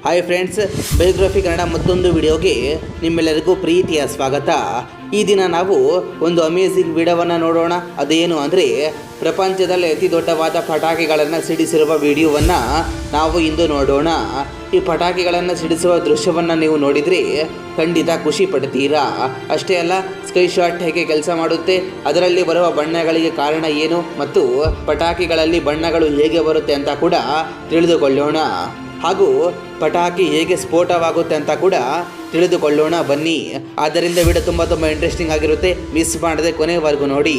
Hi friends, biography Kannada ಮತ್ತೊಂದು ವಿಡಿಯೋಗೆ ನಿಮ್ಮೆಲ್ಲರಿಗೂ ಪ್ರೀತಿಯ ಸ್ವಾಗತ. ಈ ದಿನ ನಾವು ಒಂದು ಅಮೇಝಿಂಗ್ ವಿಡಿಯೋವನ್ನು ನೋಡೋಣ. ಅದೇನು ಅಂದರೆ ಪ್ರಪಂಚದಲ್ಲಿ ಅತಿ ದೊಡ್ಡವಾದ ಪಟಾಕಿಗಳನ್ನು ಸಿಡಿಸಿರುವ ವಿಡಿಯೋವನ್ನು ನಾವು ಇಂದು ನೋಡೋಣ. ಈ ಪಟಾಕಿಗಳನ್ನು ಸಿಡಿಸುವ ದೃಶ್ಯವನ್ನು ನೀವು ನೋಡಿದರೆ ಖಂಡಿತ ಖುಷಿ ಪಡ್ತೀರಾ. ಅಷ್ಟೇ ಅಲ್ಲ, ಸ್ಕೈ ಶಾಟ್ ಹೇಗೆ ಕೆಲಸ ಮಾಡುತ್ತೆ, ಅದರಲ್ಲಿ ಬರುವ ಬಣ್ಣಗಳಿಗೆ ಕಾರಣ ಏನು ಮತ್ತು ಪಟಾಕಿಗಳಲ್ಲಿ ಬಣ್ಣಗಳು ಹೇಗೆ ಬರುತ್ತೆ ಅಂತ ಕೂಡ ತಿಳಿದುಕೊಳ್ಳೋಣ. ಹಾಗೂ ಪಟಾಕಿ ಹೇಗೆ ಸ್ಫೋಟವಾಗುತ್ತೆ ಅಂತ ಕೂಡ ತಿಳಿದುಕೊಳ್ಳೋಣ ಬನ್ನಿ. ಆದ್ದರಿಂದ ವಿಡಿಯೋ ತುಂಬ ಇಂಟ್ರೆಸ್ಟಿಂಗ್ ಆಗಿರುತ್ತೆ. ಮಿಸ್ ಮಾಡದೆ ಕೊನೆವರೆಗೂ ನೋಡಿ.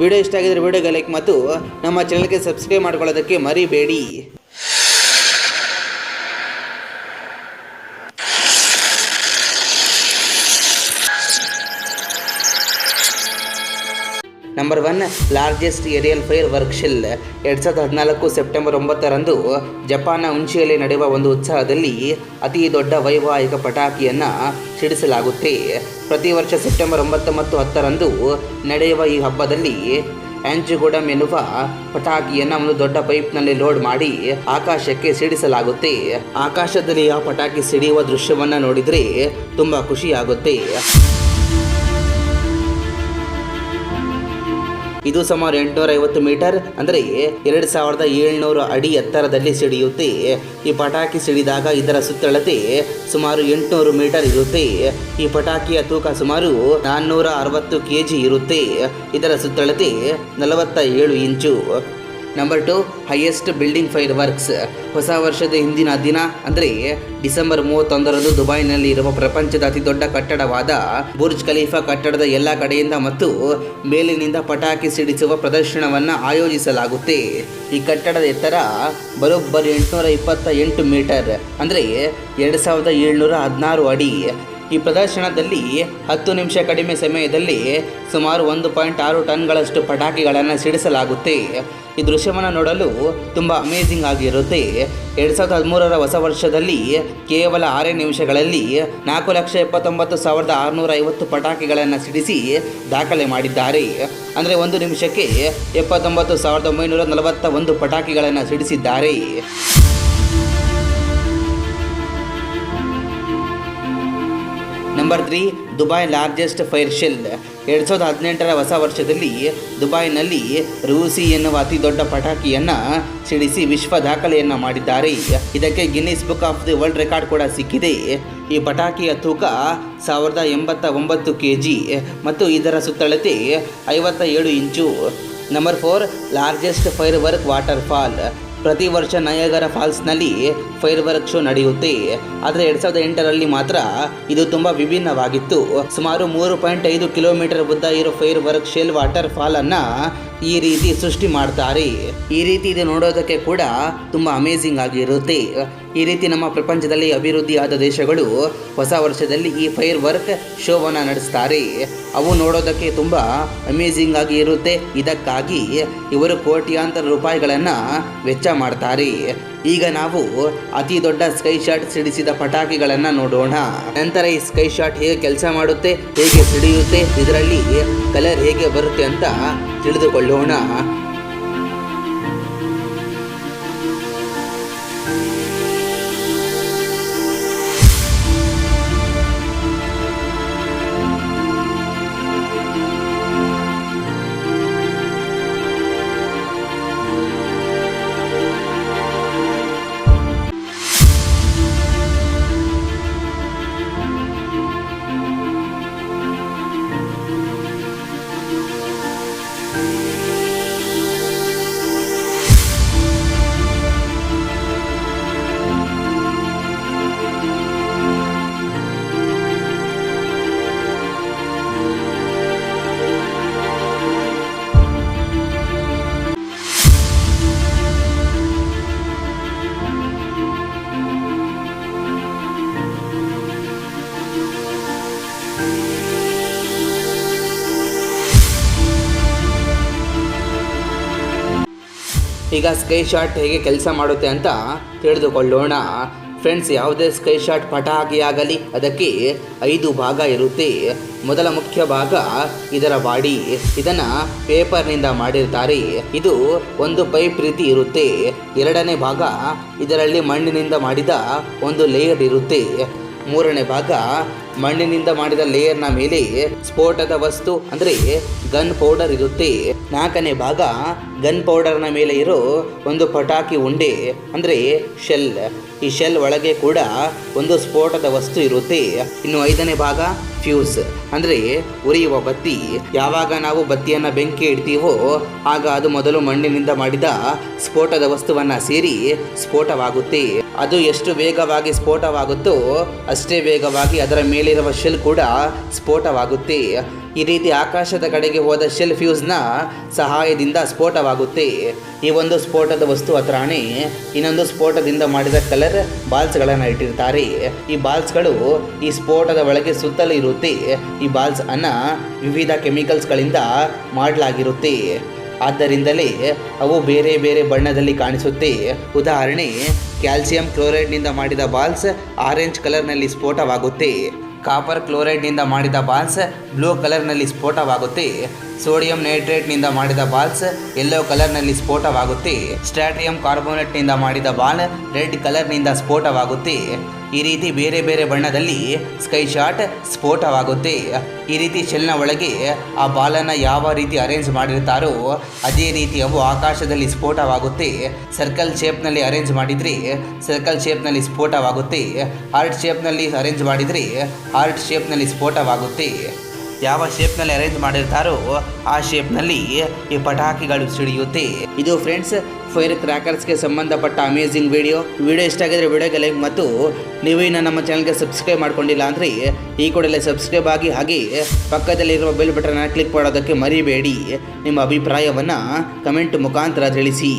ವಿಡಿಯೋ ಇಷ್ಟ ಆಗಿದ್ರೆ ವಿಡಿಯೋಗೆ ಲೈಕ್ ಮತ್ತು ನಮ್ಮ ಚಾನಲ್ಗೆ ಸಬ್ಸ್ಕ್ರೈಬ್ ಮಾಡ್ಕೊಳ್ಳೋದಕ್ಕೆ ಮರಿಬೇಡಿ. Number 1, largest aerial firework shell. 2014 September 9ರಂದು ಜಪಾನ್ನ ಉಂಚಿಯಲ್ಲಿ ನಡೆಯುವ ಒಂದು ಉತ್ಸವದಲ್ಲಿ ಅತಿ ದೊಡ್ಡ ವೈವಾಹಿಕ ಪಟಾಕಿಯನ್ನು ಸಿಡಿಸಲಾಗುತ್ತೆ. ಪ್ರತಿ ವರ್ಷ ಸೆಪ್ಟೆಂಬರ್ 9 ಮತ್ತು 10ರಂದು ನಡೆಯುವ ಈ ಹಬ್ಬದಲ್ಲಿ ಆಂಜುಗುಡಮ್ ಎನ್ನುವ ಪಟಾಕಿಯನ್ನು ಒಂದು ದೊಡ್ಡ ಪೈಪ್ನಲ್ಲಿ ಲೋಡ್ ಮಾಡಿ ಆಕಾಶಕ್ಕೆ ಸಿಡಿಸಲಾಗುತ್ತೆ. ಆಕಾಶದಲ್ಲಿ ಆ ಪಟಾಕಿ ಸಿಡಿಯುವ ದೃಶ್ಯವನ್ನು ನೋಡಿದರೆ ತುಂಬ ಖುಷಿಯಾಗುತ್ತೆ. ಇದು ಸುಮಾರು 850 ಮೀಟರ್ ಅಂದರೆ 2700 ಅಡಿ ಎತ್ತರದಲ್ಲಿ ಸಿಡಿಯುತ್ತೆ. ಈ ಪಟಾಕಿ ಸಿಡಿದಾಗ ಇದರ ಸುತ್ತಳತೆ ಸುಮಾರು 800 ಮೀಟರ್ ಇರುತ್ತೆ. ಈ ಪಟಾಕಿಯ ತೂಕ ಸುಮಾರು 460 kg ಇರುತ್ತೆ. ಇದರ ಸುತ್ತಳತೆ 47 ಇಂಚು. Number 2, highest building fireworks. ಹೊಸ ವರ್ಷದ ಹಿಂದಿನ ದಿನ ಅಂದರೆ ಡಿಸೆಂಬರ್ 31ರಂದು ದುಬೈನಲ್ಲಿ ಇರುವ ಪ್ರಪಂಚದ ಅತಿ ದೊಡ್ಡ ಕಟ್ಟಡವಾದ ಬುರ್ಜ್ ಖಲೀಫಾ ಕಟ್ಟಡದ ಎಲ್ಲ ಕಡೆಯಿಂದ ಮತ್ತು ಮೇಲಿನಿಂದ ಪಟಾಕಿ ಸಿಡಿಸುವ ಪ್ರದರ್ಶನವನ್ನು ಆಯೋಜಿಸಲಾಗುತ್ತೆ. ಈ ಕಟ್ಟಡದ ಎತ್ತರ ಬರೋಬ್ಬರಿ 828 ಮೀಟರ್ ಅಂದರೆ 2716 ಅಡಿ. ಈ ಪ್ರದರ್ಶನದಲ್ಲಿ 10 ನಿಮಿಷ ಕಡಿಮೆ ಸಮಯದಲ್ಲಿ ಸುಮಾರು 1.6 ಟನ್ಗಳಷ್ಟು ಪಟಾಕಿಗಳನ್ನು ಸಿಡಿಸಲಾಗುತ್ತೆ. ಈ ದೃಶ್ಯವನ್ನು ನೋಡಲು ತುಂಬ ಅಮೇಝಿಂಗ್ ಆಗಿರುತ್ತೆ. 2013ರ ಹೊಸ ವರ್ಷದಲ್ಲಿ ಕೇವಲ 6 ನಿಮಿಷಗಳಲ್ಲಿ 4,79,650 ಪಟಾಕಿಗಳನ್ನು ಸಿಡಿಸಿ ದಾಖಲೆ ಮಾಡಿದ್ದಾರೆ. ಅಂದರೆ 1 ನಿಮಿಷಕ್ಕೆ 79,941 ಪಟಾಕಿಗಳನ್ನು ಸಿಡಿಸಿದ್ದಾರೆ. Number 3, Dubai largest fire shell. 2018ರ ಹೊಸ ವರ್ಷದಲ್ಲಿ ದುಬೈನಲ್ಲಿ ರೂಸಿ ಎನ್ನುವ ಅತಿ ದೊಡ್ಡ ಪಟಾಕಿಯನ್ನು ಸಿಡಿಸಿ ವಿಶ್ವ ದಾಖಲೆಯನ್ನು ಮಾಡಿದ್ದಾರೆ. ಇದಕ್ಕೆ Guinness book of the world record ಕೂಡ ಸಿಕ್ಕಿದೆ. ಈ ಪಟಾಕಿಯ ತೂಕ 1089 kg ಮತ್ತು ಇದರ ಸುತ್ತಳತೆ 57 ಇಂಚು. Number 4, largest firework waterfall. ಪ್ರತಿ ವರ್ಷ ನಯಾಗರ ಫಾಲ್ಸ್ನಲ್ಲಿ ಫೈರ್ ವರ್ಕ್ ಶೋ ನಡೆಯುತ್ತೆ. ಆದರೆ 2008ರಲ್ಲಿ ಮಾತ್ರ ಇದು ತುಂಬ ವಿಭಿನ್ನವಾಗಿತ್ತು. ಸುಮಾರು 3.5 ಕಿಲೋಮೀಟರ್ ಉದ್ದ ಇರೋ fire work shell water fall ಅನ್ನ ಈ ರೀತಿ ಸೃಷ್ಟಿ ಮಾಡ್ತಾರೆ. ಈ ರೀತಿ ಇದು ನೋಡೋದಕ್ಕೆ ಕೂಡ ತುಂಬ ಅಮೇಝಿಂಗ್ ಆಗಿರುತ್ತೆ. ಈ ರೀತಿ ನಮ್ಮ ಪ್ರಪಂಚದಲ್ಲಿ ಅಭಿವೃದ್ಧಿಯಾದ ದೇಶಗಳು ಹೊಸ ವರ್ಷದಲ್ಲಿ ಈ ಫೈರ್ ವರ್ಕ್ ಶೋವನ್ನು ನಡೆಸ್ತಾರೆ. ಅವು ನೋಡೋದಕ್ಕೆ ತುಂಬ ಅಮೇಝಿಂಗ್ ಆಗಿ ಇರುತ್ತೆ. ಇದಕ್ಕಾಗಿ ಇವರು ಕೋಟ್ಯಾಂತರ ರೂಪಾಯಿಗಳನ್ನು ವೆಚ್ಚ ಮಾಡ್ತಾರೆ. ಈಗ ನಾವು ಅತಿ ದೊಡ್ಡ ಸ್ಕೈ ಶಾಟ್ ಸಿಡಿಸಿದ ಪಟಾಕಿಗಳನ್ನು ನೋಡೋಣ. ನಂತರ ಈ ಸ್ಕೈ ಶಾಟ್ ಹೇಗೆ ಕೆಲಸ ಮಾಡುತ್ತೆ, ಹೇಗೆ ಸಿಡಿಯುತ್ತೆ, ಇದರಲ್ಲಿ ಕಲರ್ ಹೇಗೆ ಬರುತ್ತೆ ಅಂತ ತಿಳಿದುಕೊಳ್ಳೋಣ. ಈಗ ಸ್ಕೈ ಶಾಟ್ ಹೇಗೆ ಕೆಲಸ ಮಾಡುತ್ತೆ ಅಂತ ತಿಳಿದುಕೊಳ್ಳೋಣ. ಫ್ರೆಂಡ್ಸ್, ಯಾವುದೇ ಸ್ಕೈ ಶಾಟ್ ಪಟಾಕಿ ಆಗಲಿ ಅದಕ್ಕೆ 5 ಭಾಗ ಇರುತ್ತೆ. ಮೊದಲ ಮುಖ್ಯ ಭಾಗ ಇದರ ಬಾಡಿ. ಇದನ್ನು ಪೇಪರ್ನಿಂದ ಮಾಡಿರ್ತಾರೆ. ಇದು ಒಂದು ಪೈಪ್ ರೀತಿ ಇರುತ್ತೆ. ಎರಡನೇ ಭಾಗ ಇದರಲ್ಲಿ ಮಣ್ಣಿನಿಂದ ಮಾಡಿದ ಒಂದು ಲೇಯರ್ ಇರುತ್ತೆ. ಮೂರನೇ ಭಾಗ ಮಣ್ಣಿನಿಂದ ಮಾಡಿದ ಲೇಯರ್ನ ಮೇಲೆ ಸ್ಫೋಟದ ವಸ್ತು ಅಂದರೆ ಗನ್ ಪೌಡರ್ ಇರುತ್ತೆ. ನಾಲ್ಕನೇ ಭಾಗ ಗನ್ ಪೌಡರ್ನ ಮೇಲೆ ಇರೋ ಒಂದು ಪಟಾಕಿ ಉಂಡೆ ಅಂದರೆ ಶೆಲ್. ಈ ಶೆಲ್ ಒಳಗೆ ಕೂಡ ಒಂದು ಸ್ಫೋಟದ ವಸ್ತು ಇರುತ್ತೆ. ಇನ್ನು 5ನೇ ಭಾಗ ಫ್ಯೂಸ್ ಅಂದರೆ ಉರಿಯುವ ಬತ್ತಿ. ಯಾವಾಗ ನಾವು ಬತ್ತಿಯನ್ನು ಬೆಂಕಿ ಇಡ್ತೀವೋ ಆಗ ಅದು ಮೊದಲು ಮಣ್ಣಿನಿಂದ ಮಾಡಿದ ಸ್ಫೋಟದ ವಸ್ತುವನ್ನು ಸೇರಿ ಸ್ಫೋಟವಾಗುತ್ತೆ. ಅದು ಎಷ್ಟು ವೇಗವಾಗಿ ಸ್ಫೋಟವಾಗುತ್ತೋ ಅಷ್ಟೇ ವೇಗವಾಗಿ ಅದರ ಮೇಲಿರುವ ಶೆಲ್ ಕೂಡ ಸ್ಫೋಟವಾಗುತ್ತೆ. ಈ ರೀತಿ ಆಕಾಶದ ಕಡೆಗೆ ಹೋದ ಶೆಲ್ ಫ್ಯೂಸ್ನ ಸಹಾಯದಿಂದ ಸ್ಫೋಟವಾಗುತ್ತೆ. ಈ ಒಂದು ಸ್ಫೋಟದ ವಸ್ತು ಹತ್ರನೇ ಇನ್ನೊಂದು ಸ್ಫೋಟದಿಂದ ಮಾಡಿದ ಕಲರ್ ಬಾಲ್ಸ್ಗಳನ್ನು ಇಟ್ಟಿರ್ತಾರೆ. ಈ ಬಾಲ್ಸ್ಗಳು ಈ ಸ್ಫೋಟದ ಒಳಗೆ ಸುತ್ತಲೂ ಇರುತ್ತೆ. ಈ ಬಾಲ್ಸ್ ಅನ್ನು ವಿವಿಧ ಕೆಮಿಕಲ್ಸ್ಗಳಿಂದ ಮಾಡಲಾಗಿರುತ್ತೆ. ಆದ್ದರಿಂದಲೇ ಅವು ಬೇರೆ ಬೇರೆ ಬಣ್ಣದಲ್ಲಿ ಕಾಣಿಸುತ್ತೆ. ಉದಾಹರಣೆ, ಕ್ಯಾಲ್ಸಿಯಂ ಕ್ಲೋರೈಡ್ನಿಂದ ಮಾಡಿದ ಬಾಲ್ಸ್ ಆರೆಂಜ್ ಕಲರ್ನಲ್ಲಿ ಸ್ಫೋಟವಾಗುತ್ತೆ. ಕಾಪರ್ ಕ್ಲೋರೈಡ್ನಿಂದ ಮಾಡಿದ ಬಾಲ್ಸ್ ಬ್ಲೂ ಕಲರ್ನಲ್ಲಿ ಸ್ಫೋಟವಾಗುತ್ತೆ. ಸೋಡಿಯಂ ನೈಟ್ರೇಟ್ನಿಂದ ಮಾಡಿದ ಬಾಲ್ಸ್ ಯೆಲ್ಲೋ ಕಲರ್ನಲ್ಲಿ ಸ್ಫೋಟವಾಗುತ್ತೆ. ಸ್ಟ್ಯಾಟ್ರಿಯಂ ಕಾರ್ಬೋನೇಟ್ನಿಂದ ಮಾಡಿದ ಬಾಲ್ ರೆಡ್ ಕಲರ್ನಿಂದ ಸ್ಫೋಟವಾಗುತ್ತೆ. ಈ ರೀತಿ ಬೇರೆ ಬೇರೆ ಬಣ್ಣದಲ್ಲಿ ಸ್ಕೈ ಶಾಟ್ ಸ್ಫೋಟವಾಗುತ್ತೆ. ಈ ರೀತಿ ಶೆಲ್ನ ಒಳಗೆ ಆ ಬಾಲನ್ನು ಯಾವ ರೀತಿ ಅರೇಂಜ್ ಮಾಡಿರ್ತಾರೋ ಅದೇ ರೀತಿ ಅವು ಆಕಾಶದಲ್ಲಿ ಸ್ಫೋಟವಾಗುತ್ತೆ. ಸರ್ಕಲ್ ಶೇಪ್ನಲ್ಲಿ ಅರೇಂಜ್ ಮಾಡಿದರೆ ಸರ್ಕಲ್ ಶೇಪ್ನಲ್ಲಿ ಸ್ಫೋಟವಾಗುತ್ತೆ. ಹಾರ್ಟ್ ಶೇಪ್ನಲ್ಲಿ ಅರೇಂಜ್ ಮಾಡಿದರೆ ಹಾರ್ಟ್ ಶೇಪ್ನಲ್ಲಿ ಸ್ಫೋಟವಾಗುತ್ತೆ. ಯಾವ ಶೇಪ್ನಲ್ಲಿ ಅರೇಂಜ್ ಮಾಡಿರ್ತಾರೋ ಆ ಶೇಪ್ನಲ್ಲಿ ಈ ಪಟಾಕಿಗಳು ಸಿಡಿಯುತ್ತೆ. ಇದು ಫ್ರೆಂಡ್ಸ್ ಫೈರ್ ಕ್ರ್ಯಾಕರ್ಸ್ಗೆ ಸಂಬಂಧಪಟ್ಟ ಅಮೇಜಿಂಗ್ ವಿಡಿಯೋ ಇಷ್ಟ ಆಗಿದ್ರೆ ವಿಡಿಯೋಗೆ ಲೈಕ್ ಮತ್ತು ನೀವು ಇನ್ನು ನಮ್ಮ ಚಾನಲ್ಗೆ ಸಬ್ಸ್ಕ್ರೈಬ್ ಮಾಡ್ಕೊಂಡಿಲ್ಲ ಅಂದರೆ ಈ ಕೂಡಲೇ ಸಬ್ಸ್ಕ್ರೈಬ್ ಆಗಿ, ಹಾಗೆ ಪಕ್ಕದಲ್ಲಿರುವ ಬೆಲ್ ಬಟನ್ನ ಕ್ಲಿಕ್ ಮಾಡೋದಕ್ಕೆ ಮರಿಬೇಡಿ. ನಿಮ್ಮ ಅಭಿಪ್ರಾಯವನ್ನು ಕಮೆಂಟ್ ಮುಖಾಂತರ ತಿಳಿಸಿ.